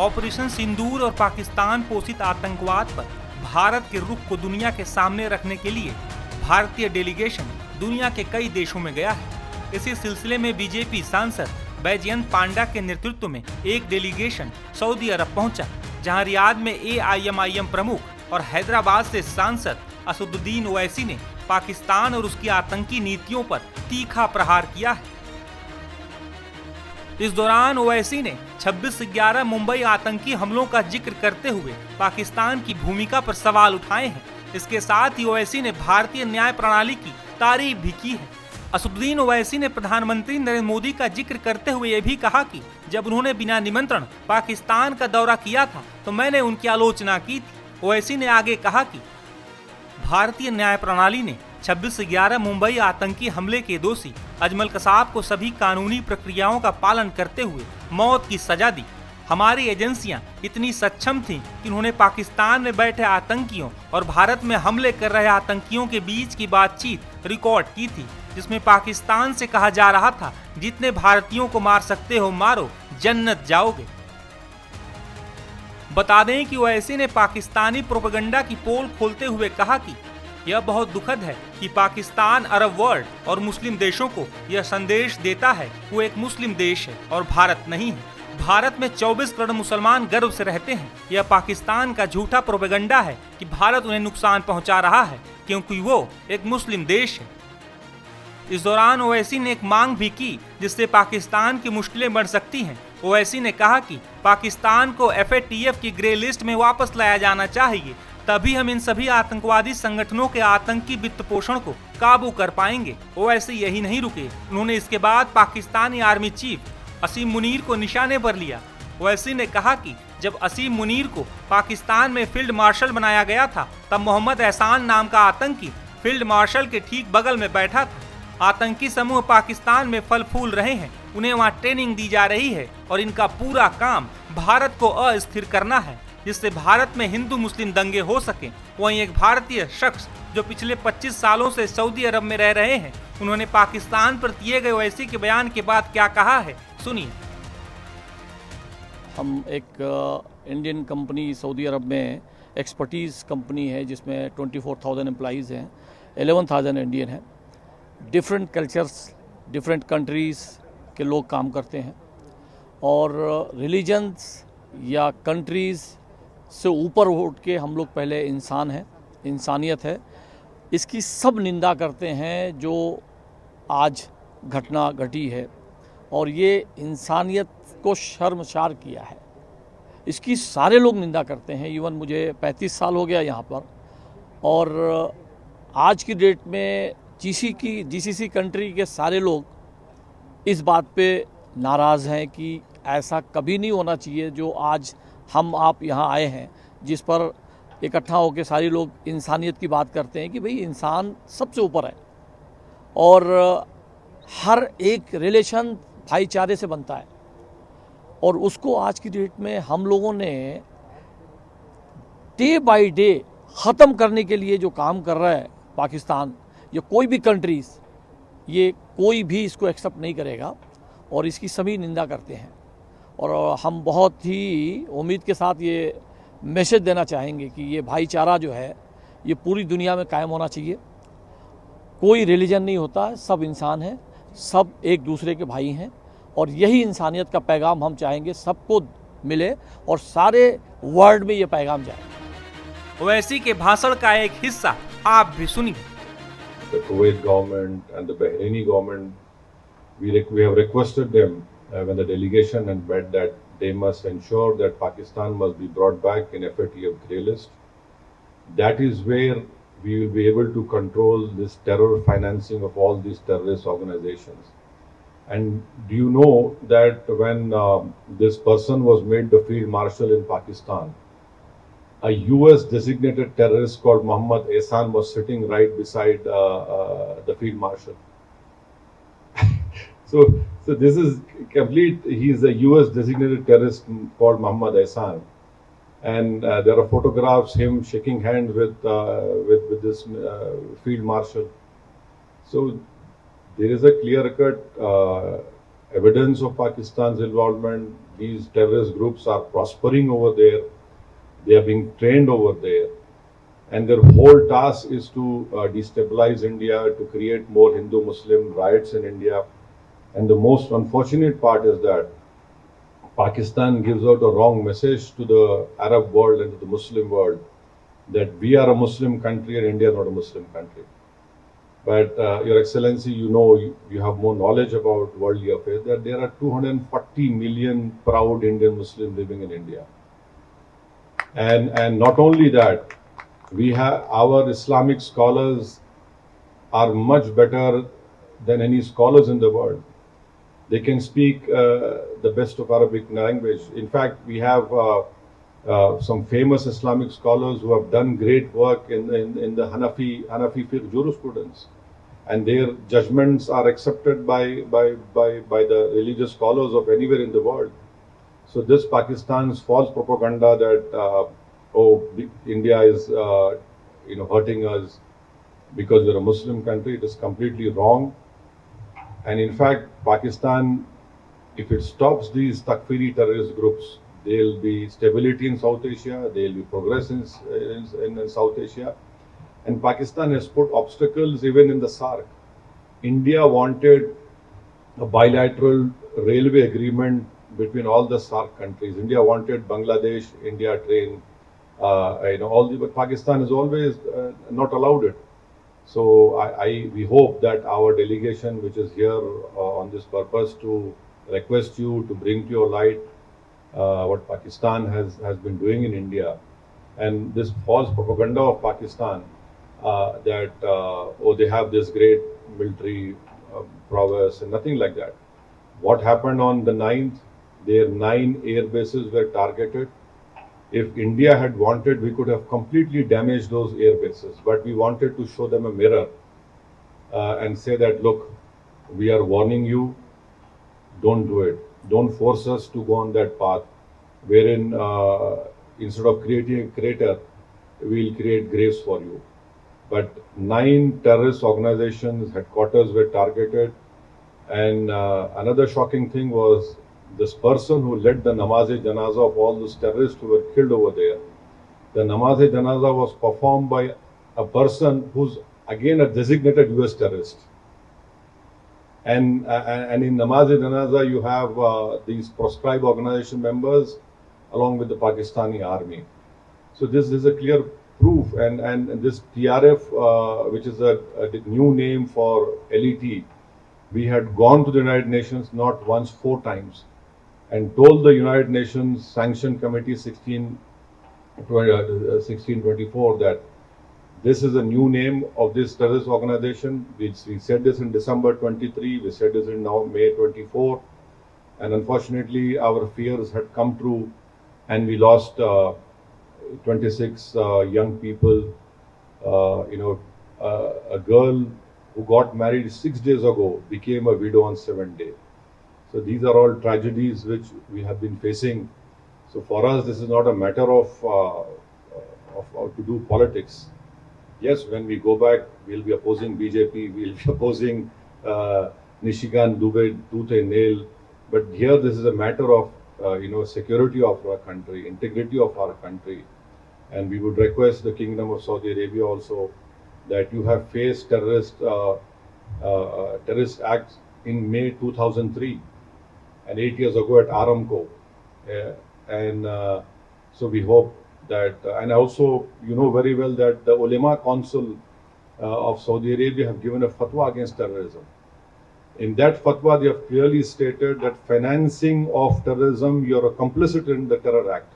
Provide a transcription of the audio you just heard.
Operation सिंदूर और पाकिस्तान पोषित आतंकवाद पर भारत के रुख को दुनिया के सामने रखने के लिए भारतीय डेलीगेशन दुनिया के कई देशों में गया है। इसी सिलसिले में बीजेपी सांसद बैजयंत पांडा के नेतृत्व में एक डेलीगेशन सऊदी अरब पहुंचा, जहां रियाद में AIMIM प्रमुख और हैदराबाद से सांसद असदुद्दीन ओवैसी ने पाकिस्तान और उसकी आतंकी नीतियों पर तीखा प्रहार किया है। इस दौरान ओवैसी ने 26/11 मुंबई आतंकी हमलों का जिक्र करते हुए पाकिस्तान की भूमिका पर सवाल उठाए हैं। इसके साथ ही ओवैसी ने भारतीय न्याय प्रणाली की तारीफ भी की है। असदुद्दीन ओवैसी ने प्रधानमंत्री नरेंद्र मोदी का जिक्र करते हुए ये भी कहा कि जब उन्होंने बिना निमंत्रण पाकिस्तान का दौरा किया था तो मैंने उनकी आलोचना की थी। ओवैसी ने आगे कहा कि भारतीय न्याय प्रणाली ने 26/11 मुंबई आतंकी हमले के दोषी अजमल कसाब को सभी कानूनी प्रक्रियाओं का पालन करते हुए मौत की सजा दी। हमारी एजेंसियां इतनी सक्षम थीं कि उन्होंने पाकिस्तान में बैठे आतंकियों और भारत में हमले कर रहे आतंकियों के बीच की बातचीत रिकॉर्ड की थी, जिसमें पाकिस्तान से कहा जा रहा था जितने भारतीयों को मार सकते हो मारो, जन्नत जाओगे। बता दें कि ओवैसी ने पाकिस्तानी प्रोपेगेंडा की पोल खोलते हुए कहा कि यह बहुत दुखद है कि पाकिस्तान अरब वर्ल्ड और मुस्लिम देशों को यह संदेश देता है कि वो एक मुस्लिम देश है और भारत नहीं है। भारत में 24 करोड़ मुसलमान गर्व से रहते हैं। यह पाकिस्तान का झूठा प्रोपेगेंडा है कि भारत उन्हें नुकसान पहुंचा रहा है क्योंकि वो एक मुस्लिम देश है। इस दौरान ओवैसी ने एक मांग भी की जिससे पाकिस्तान की मुश्किलें बढ़ सकती हैं। ओवैसी ने कहा कि पाकिस्तान को FATF की ग्रे लिस्ट में वापस लाया जाना चाहिए, तभी हम इन सभी आतंकवादी संगठनों के आतंकी वित्त पोषण को काबू कर पाएंगे। ओवैसी यही नहीं रुके, उन्होंने इसके बाद पाकिस्तानी आर्मी चीफ असीम मुनीर को निशाने पर लिया। ओवैसी ने कहा कि जब असीम मुनीर को पाकिस्तान में फील्ड मार्शल बनाया गया था तब मोहम्मद एहसान नाम का आतंकी फील्ड मार्शल के ठीक बगल में बैठा था। आतंकी समूह पाकिस्तान में फल फूल रहे हैं, उन्हें वहाँ ट्रेनिंग दी जा रही है और इनका पूरा काम भारत को अस्थिर करना है जिससे भारत में हिंदू मुस्लिम दंगे हो सके। वहीं एक भारतीय शख्स जो पिछले 25 सालों से सऊदी अरब में रह रहे हैं, उन्होंने पाकिस्तान पर दिए गए ओवैसी के बयान के बाद क्या कहा है, सुनिए। हम एक इंडियन कंपनी सऊदी अरब में एक्सपर्टीज़ कंपनी है जिसमें 24,000 एम्प्लॉइज़ हैं, 11,000 इंडियन हैं। डिफरेंट कल्चर्स, डिफरेंट कंट्रीज़ के लोग काम करते हैं और रिलीजन्स या कंट्रीज़ से ऊपर उठ के हम लोग पहले इंसान हैं, इंसानियत है। इसकी सब निंदा करते हैं जो आज घटना घटी है और ये इंसानियत को शर्मसार किया है। इसकी सारे लोग निंदा करते हैं। इवन मुझे 35 साल हो गया यहाँ पर और आज की डेट में GCC कंट्री के सारे लोग इस बात पे नाराज़ हैं कि ऐसा कभी नहीं होना चाहिए जो आज हम आप यहाँ आए हैं, जिस पर इकट्ठा होकर सारे लोग इंसानियत की बात करते हैं कि भाई इंसान सबसे ऊपर है और हर एक रिलेशन भाईचारे से बनता है। और उसको आज की डेट में हम लोगों ने डे बाय डे ख़त्म करने के लिए जो काम कर रहा है पाकिस्तान या कोई भी कंट्रीज़, ये कोई भी इसको एक्सेप्ट नहीं करेगा और इसकी सभी निंदा करते हैं। और हम बहुत ही उम्मीद के साथ ये मैसेज देना चाहेंगे कि ये भाईचारा जो है ये पूरी दुनिया में कायम होना चाहिए। कोई रिलीजन नहीं होता, सब इंसान हैं, सब एक दूसरे के भाई हैं और यही इंसानियत का पैगाम हम चाहेंगे सबको मिले और सारे वर्ल्ड में ये पैगाम जाए। ओवैसी के भाषण का एक हिस्सा आप भी सुनिए। The Kuwait government and the Bahraini government, we have requested them when the delegation had met that they must ensure that Pakistan must be brought back in FATF grey list. That is where we will be able to control this terror financing of all these terrorist organizations. And do you know that when this person was made the field marshal in Pakistan, a US designated terrorist called Mohammed Ehsan was sitting right beside the field marshal. So this is complete. He's a US designated terrorist called Mohammed Ehsan, and there are photographs him shaking hands with this field marshal. So there is a clear-cut evidence of Pakistan's involvement. These terrorist groups are prospering over there. They are being trained over there. And their whole task is to destabilize India, to create more Hindu-Muslim riots in India. And the most unfortunate part is that Pakistan gives out a wrong message to the Arab world and to the Muslim world that we are a Muslim country and India is not a Muslim country. But Your Excellency, you have more knowledge about worldly affairs, that there are 240 million proud Indian Muslims living in India. And not only that, we have our Islamic scholars are much better than any scholars in the world. They can speak the best of Arabic language. In fact, we have some famous Islamic scholars who have done great work in the Hanafi fiqh jurisprudence, and their judgments are accepted by the religious scholars of anywhere in the world. So this Pakistan's false propaganda that India is hurting us because we're a Muslim country, it is completely wrong. And in fact, Pakistan, if it stops these Takfiri terrorist groups, there will be stability in South Asia, there will be progress in South Asia. And Pakistan has put obstacles even in the SAARC. India wanted a bilateral railway agreement between all the SAARC countries. India wanted Bangladesh, India train, but Pakistan has always not allowed it. So we hope that our delegation, which is here on this purpose to request you to bring to your light what Pakistan has been doing in India, and this false propaganda of Pakistan that they have this great military prowess and nothing like that. What happened on the 9th? Their 9 air bases were targeted. If India had wanted, we could have completely damaged those air bases, but we wanted to show them a mirror and say that, look, we are warning you, don't do it. Don't force us to go on that path, wherein instead of creating a crater, we'll create graves for you. But 9 terrorist organizations' headquarters were targeted, and another shocking thing was this person who led the namaz-e-janaza of all those terrorists who were killed over there. The namaz-e-janaza was performed by a person who's again a designated US terrorist. And in namaz-e-janaza you have these proscribed organization members along with the Pakistani army. So this is a clear proof, and this TRF, which is a new name for LET, we had gone to the United Nations not once, 4 times, and told the United Nations Sanction Committee 1624 that this is a new name of this terrorist organization. We said this in December 23, we said this in now May 24, and unfortunately our fears had come true, and we lost 26 young people. A girl who got married 6 days ago became a widow on 7th day. So these are all tragedies which we have been facing. So for us, this is not a matter of to do politics. Yes, when we go back, we'll be opposing BJP, we'll be opposing Nishikant Dubey tooth and nail. But here, this is a matter of security of our country, integrity of our country, and we would request the Kingdom of Saudi Arabia also that you have faced terrorist acts in May 2003. And 8 years ago at Aramco, so we hope that, and also you know very well that the Ulema Council of Saudi Arabia have given a fatwa against terrorism. In that fatwa, they have clearly stated that financing of terrorism, you are complicit in the terror act.